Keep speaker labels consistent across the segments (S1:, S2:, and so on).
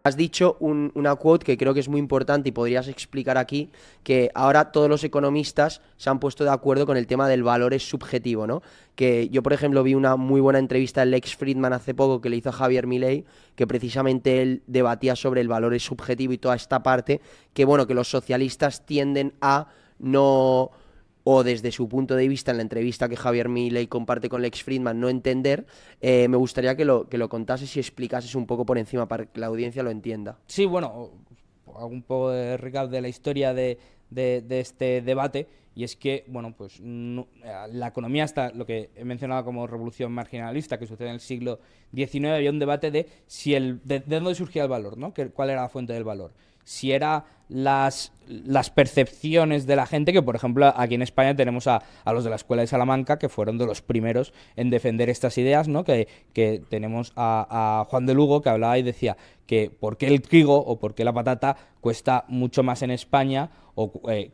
S1: Has dicho una quote que creo que es muy importante y podrías explicar aquí, que ahora todos los economistas se han puesto de acuerdo con el tema del valor es subjetivo, ¿no? Que yo, por ejemplo, vi una muy buena entrevista de Lex Fridman hace poco que le hizo a Javier Milei, que precisamente él debatía sobre el valor es subjetivo y toda esta parte, que bueno, que los socialistas tienden a no, o desde su punto de vista en la entrevista que Javier Milei comparte con Lex Fridman, no entender. Me gustaría que lo contases y explicases un poco por encima para que la audiencia lo entienda.
S2: Sí, bueno, hago un poco de recap de la historia de este debate, y es que, bueno, pues la economía, hasta lo que he mencionado como revolución marginalista que sucede en el siglo XIX, había un debate de si de dónde surgía el valor, ¿no? ¿Cuál era la fuente del valor? Si era las percepciones de la gente, que por ejemplo aquí en España tenemos a los de la Escuela de Salamanca, que fueron de los primeros en defender estas ideas, ¿no? Que tenemos a Juan de Lugo, que hablaba y decía que por qué el trigo o por qué la patata cuesta mucho más en España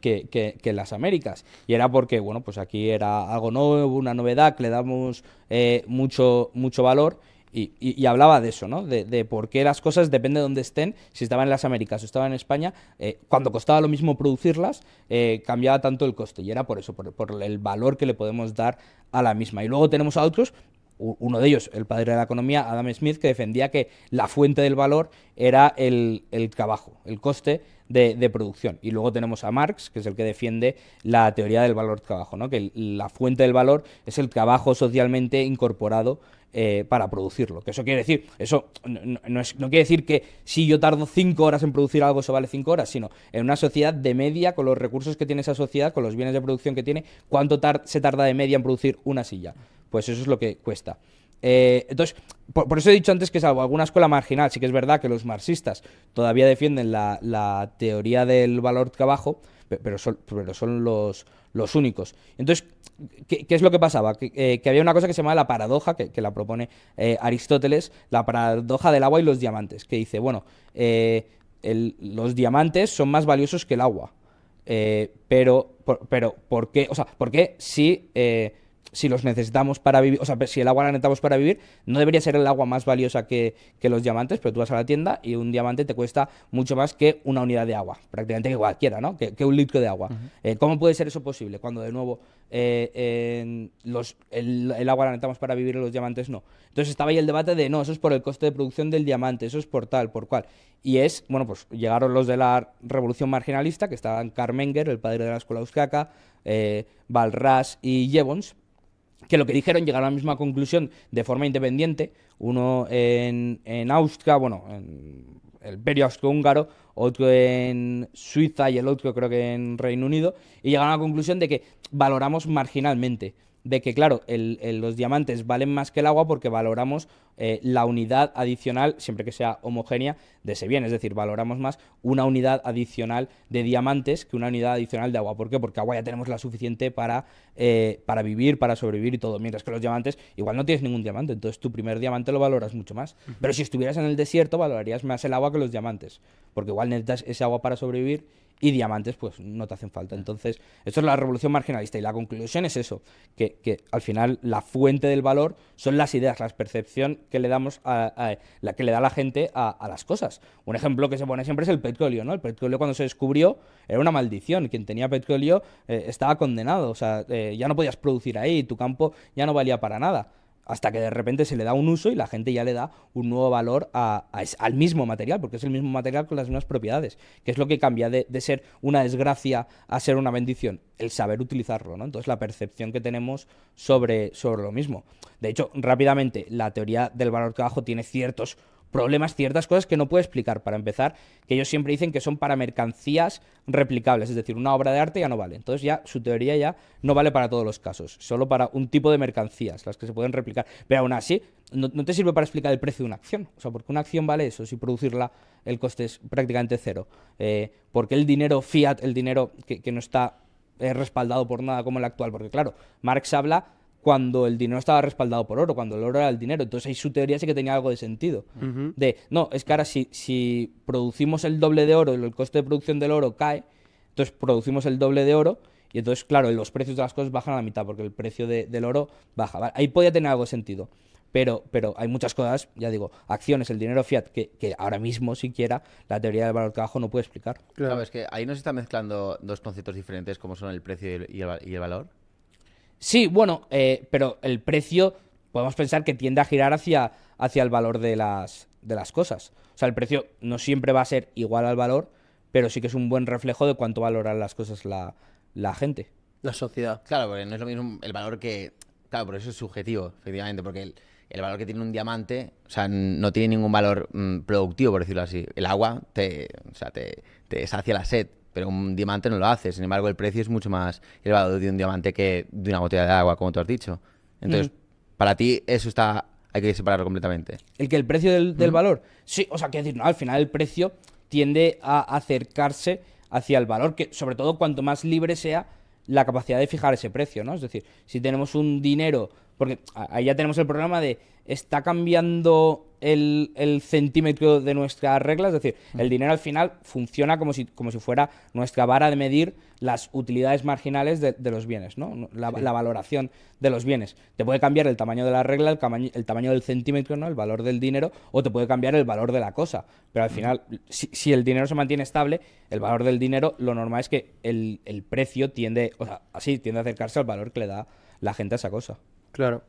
S2: que en las Américas. Y era porque, bueno, pues aquí era algo nuevo, una novedad, que le damos mucho valor. Y hablaba de eso, ¿no? De por qué las cosas, depende de dónde estén, si estaban en las Américas o estaban en España, cuando costaba lo mismo producirlas, cambiaba tanto el coste. Y era por eso, por el valor que le podemos dar a la misma. Y luego tenemos a otros, uno de ellos, el padre de la economía, Adam Smith, que defendía que la fuente del valor era el trabajo, el coste de producción. Y luego tenemos a Marx, que es el que defiende la teoría del valor trabajo, ¿no? Que la fuente del valor es el trabajo socialmente incorporado para producirlo. Que eso quiere decir, eso no quiere decir que si yo tardo 5 horas en producir algo, eso vale 5 horas, sino en una sociedad de media, con los recursos que tiene esa sociedad, con los bienes de producción que tiene, cuánto se tarda de media en producir una silla. Pues eso es lo que cuesta. Entonces, por eso he dicho antes que salvo alguna escuela marginal, sí que es verdad que los marxistas todavía defienden la teoría del valor trabajo, pero son los únicos. Entonces, ¿qué es lo que pasaba? Que había una cosa que se llama la paradoja, que la propone Aristóteles, la paradoja del agua y los diamantes, que dice, bueno, los diamantes son más valiosos que el agua, pero ¿por qué? O sea, ¿por qué si los necesitamos para vivir, o sea, si el agua la necesitamos para vivir, no debería ser el agua más valiosa que los diamantes? Pero tú vas a la tienda y un diamante te cuesta mucho más que una unidad de agua, prácticamente que cualquiera, ¿no? Que un litro de agua. ¿Cómo puede ser eso posible cuando de nuevo el agua la necesitamos para vivir y los diamantes no? Entonces estaba ahí el debate de no, eso es por el coste de producción del diamante, eso es por tal, por cual. Y bueno, pues llegaron los de la revolución marginalista, que estaban Karl Menger, el padre de la escuela austriaca, Walras y Jevons, que lo que dijeron, llegaron a la misma conclusión de forma independiente, uno en Austria, bueno, en el Imperio Austrohúngaro, otro en Suiza y el otro creo que en Reino Unido, y llegaron a la conclusión de que valoramos marginalmente, de que claro, los diamantes valen más que el agua porque valoramos la unidad adicional, siempre que sea homogénea, de ese bien. Es decir, valoramos más una unidad adicional de diamantes que una unidad adicional de agua. ¿Por qué? Porque agua ya tenemos la suficiente para vivir, para sobrevivir y todo. Mientras que los diamantes, igual no tienes ningún diamante, entonces tu primer diamante lo valoras mucho más. Pero si estuvieras en el desierto, valorarías más el agua que los diamantes, porque igual necesitas ese agua para sobrevivir y diamantes pues no te hacen falta. Entonces, esto es la revolución marginalista y la conclusión es eso, que al final la fuente del valor son las ideas, la percepción que le damos la que le da la gente a las cosas. Un ejemplo que se pone siempre es el petróleo, ¿no? El petróleo, cuando se descubrió, era una maldición. Quien tenía petróleo estaba condenado, o sea, ya no podías producir ahí, tu campo ya no valía para nada. Hasta que de repente se le da un uso y la gente ya le da un nuevo valor al mismo material, porque es el mismo material con las mismas propiedades, que es lo que cambia de ser una desgracia a ser una bendición, el saber utilizarlo, ¿no? Entonces la percepción que tenemos sobre lo mismo. De hecho, rápidamente, la teoría del valor trabajo tiene ciertos problemas, ciertas cosas que no puede explicar. Para empezar, que ellos siempre dicen que son para mercancías replicables, es decir, una obra de arte ya no vale. Entonces ya su teoría ya no vale para todos los casos, solo para un tipo de mercancías, las que se pueden replicar. Pero aún así, no te sirve para explicar el precio de una acción. O sea, porque una acción vale eso, si producirla el coste es prácticamente cero. Porque el dinero fiat, el dinero que no está respaldado por nada como el actual, porque claro, Marx habla cuando el dinero estaba respaldado por oro, cuando el oro era el dinero. Entonces ahí su teoría sí que tenía algo de sentido. No, es que ahora si producimos el doble de oro, el coste de producción del oro cae, entonces producimos el doble de oro y entonces, claro, los precios de las cosas bajan a la mitad porque el precio del oro baja. ¿Vale? Ahí podía tener algo de sentido. pero hay muchas cosas, ya digo, acciones, el dinero fiat, que ahora mismo siquiera la teoría del valor del trabajo no puede explicar.
S3: Claro, es que ahí nos está mezclando dos conceptos diferentes como son el precio y el valor.
S2: Sí, bueno, pero el precio podemos pensar que tiende a girar hacia el valor de las cosas. O sea, el precio no siempre va a ser igual al valor, pero sí que es un buen reflejo de cuánto valoran las cosas la gente.
S1: La sociedad.
S3: Claro, porque no es lo mismo el valor que... Claro, por eso es subjetivo, efectivamente, porque el valor que tiene un diamante, o sea, no tiene ningún valor productivo, por decirlo así. El agua te sacia la sed, pero un diamante no lo hace. Sin embargo, el precio es mucho más elevado de un diamante que de una botella de agua, como tú has dicho. Entonces, para ti eso hay que separarlo completamente.
S2: El precio del valor. Sí, o sea, quiero decir, no, al final el precio tiende a acercarse hacia el valor, que sobre todo cuanto más libre sea la capacidad de fijar ese precio, ¿no? Es decir, si tenemos un dinero, porque ahí ya tenemos el problema de está cambiando el centímetro de nuestra regla, es decir, el dinero al final funciona como si fuera nuestra vara de medir las utilidades marginales de los bienes, ¿no? La valoración de los bienes. Te puede cambiar el tamaño de la regla, el tamaño del centímetro, ¿no? El valor del dinero, o te puede cambiar el valor de la cosa. Pero al final, si el dinero se mantiene estable, el valor del dinero, lo normal es que el precio tiende a acercarse al valor que le da la gente a esa cosa.
S1: Claro.